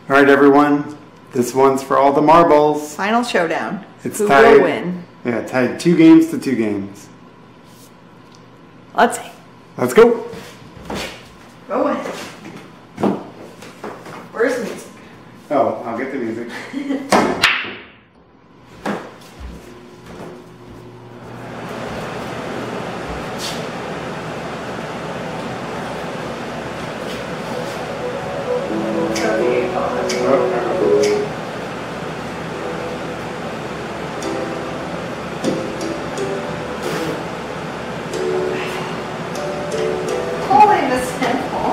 All right, everyone. This one's for all the marbles. Final showdown. It's Who tied. will win? Yeah, tied 2 games to 2 games. Let's see. Let's go. Go ahead. Where's the music? Oh, I'll get the music. Holding the sample.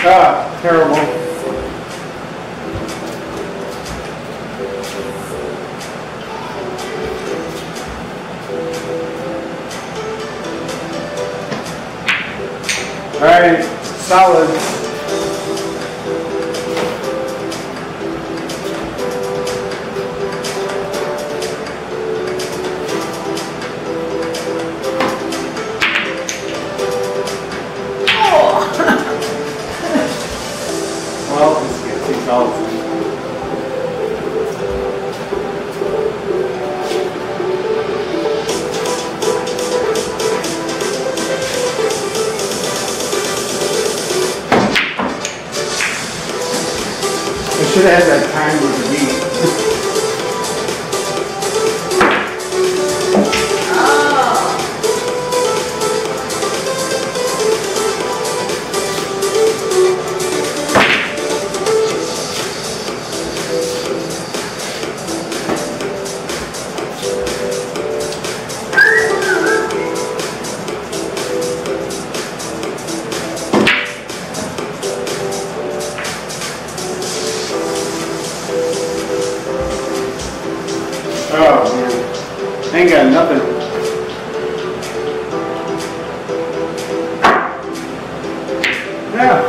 Ah, terrible. All right, solid. Well, let's get 2 solids in. I should have had that time with the beat. Oh man, ain't got nothing. Yeah.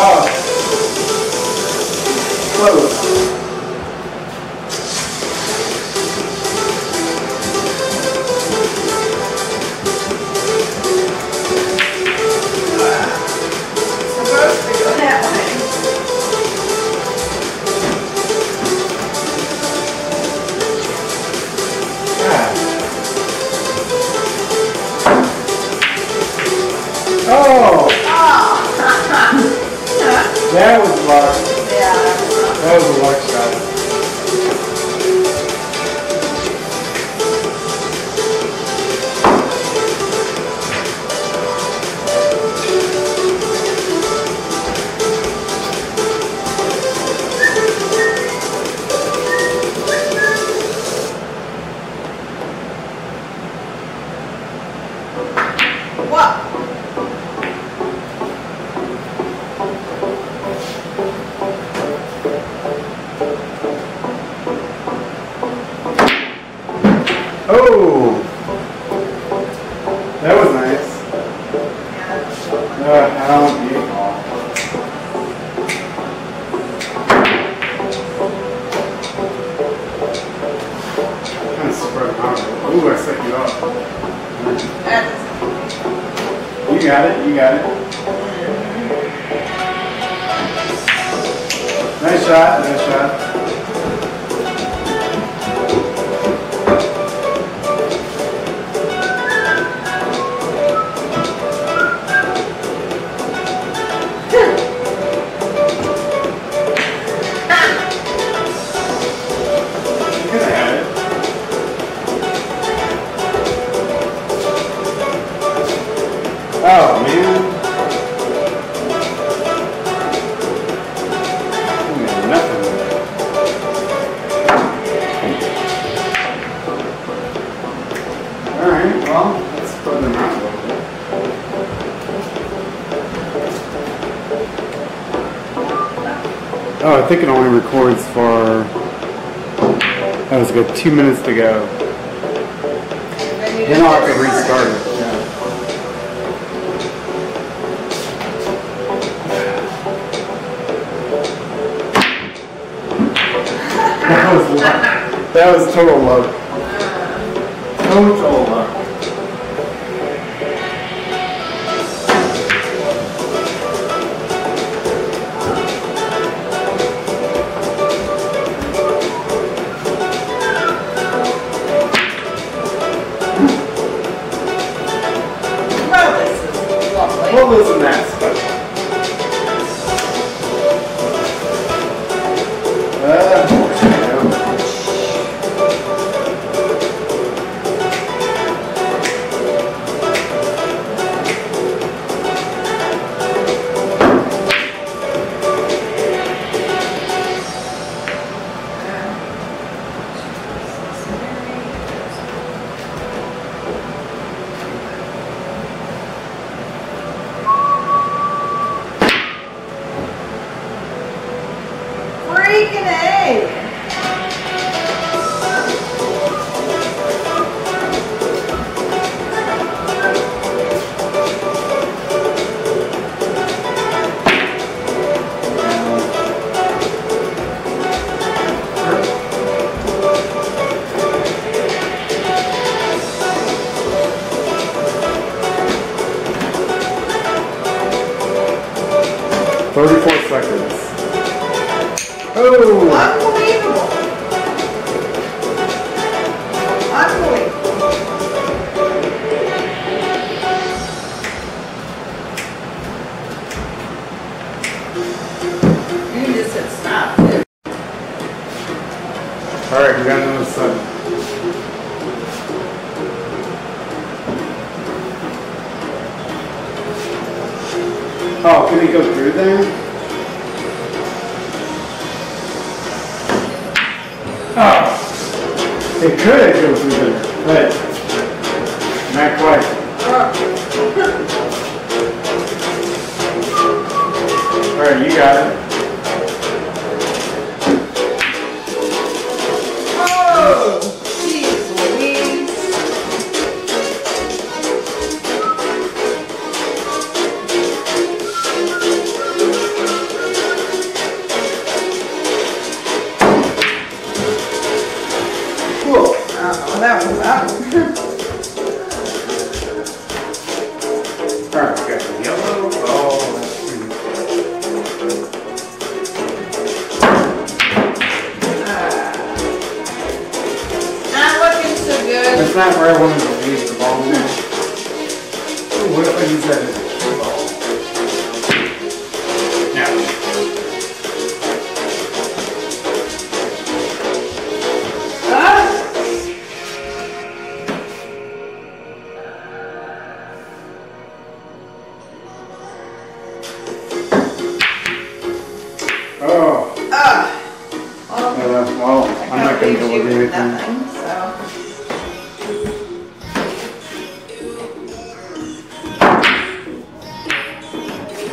Oh, close. Supposed to go that way. Oh, that was luck. Yeah. That was a luck shot. What? Oh, that was nice. I don't want the 8 ball. Kind of spread them out. Ooh, I set you up. You got it, you got it. Nice shot, nice shot. Oh man. Nothing. Alright, well, let's put them out a little bit. Oh, I think it only records for. That was good. 2 minutes to go. Then I'll have to restart it. Yeah. That was total luck. Total luck. What was in that special? Freaking A! 34 seconds. Oh! Unbelievable! Unbelievable. You just hit stop, too. Alright, we got another 7. Oh, can he go through there? Oh! It could go through there, but not quite. Alright, you got it. Oh! Jeez Louise. Cool. I don't know what that was about. Alright, we got the yellow. Oh, that's pretty. Not looking so good. That's not where I wanted to leave the ball. Ooh, what if I use that as a cue ball? No. Oh. Well, I'm not going to go with anything. Nothing, so.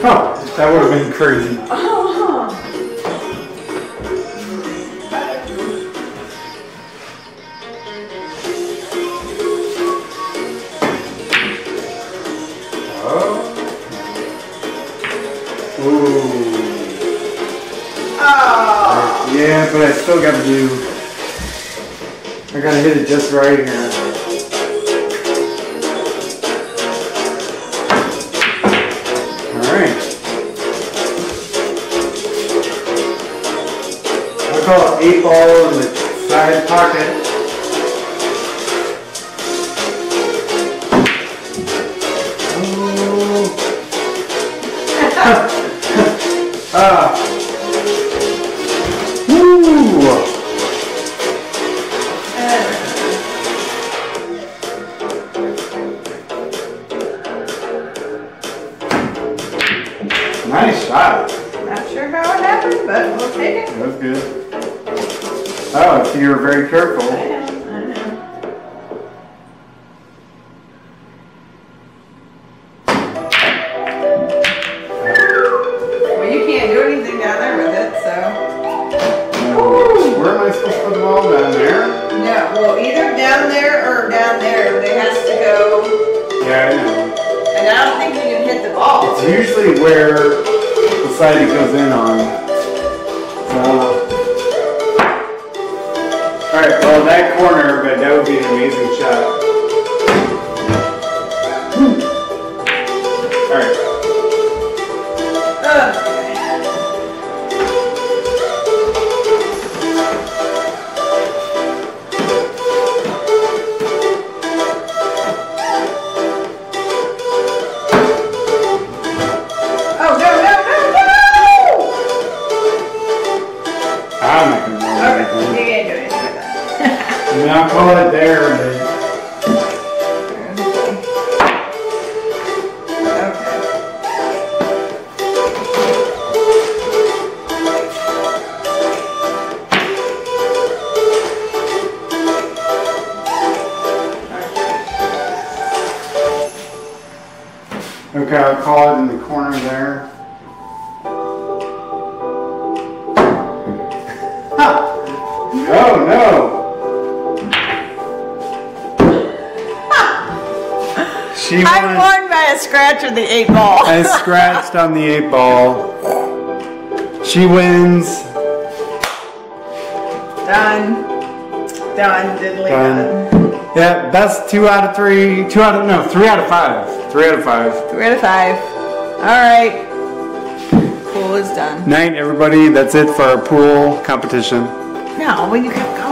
Huh, that would have been crazy. Oh. Ooh. Oh. Yeah, but I still got to do. I got to hit it just right here. Alright. I call it 8 ball in the side pocket. Oh. Woo! Nice shot. Not sure how it happened, but we'll take it. That was good. Oh, so you were very careful. I know. Well, you can't do anything down there with it, so. It's usually where the side it goes in on. So, alright, well that corner, but that would be an amazing shot. Alright. I'm not gonna know anything. You can't do anything with that. I mean, I'll call it there, but... Okay, I'll call it in the corner there. Oh no! I won by a scratch with the 8 ball. I scratched on the 8 ball. She wins. Done. Done. Diddly done. Yeah, that's 2 out of 3. 3 out of 5. 3 out of 5. 3 out of 5. Alright. Pool is done. Night, everybody. That's it for our pool competition. No, well, you kept going.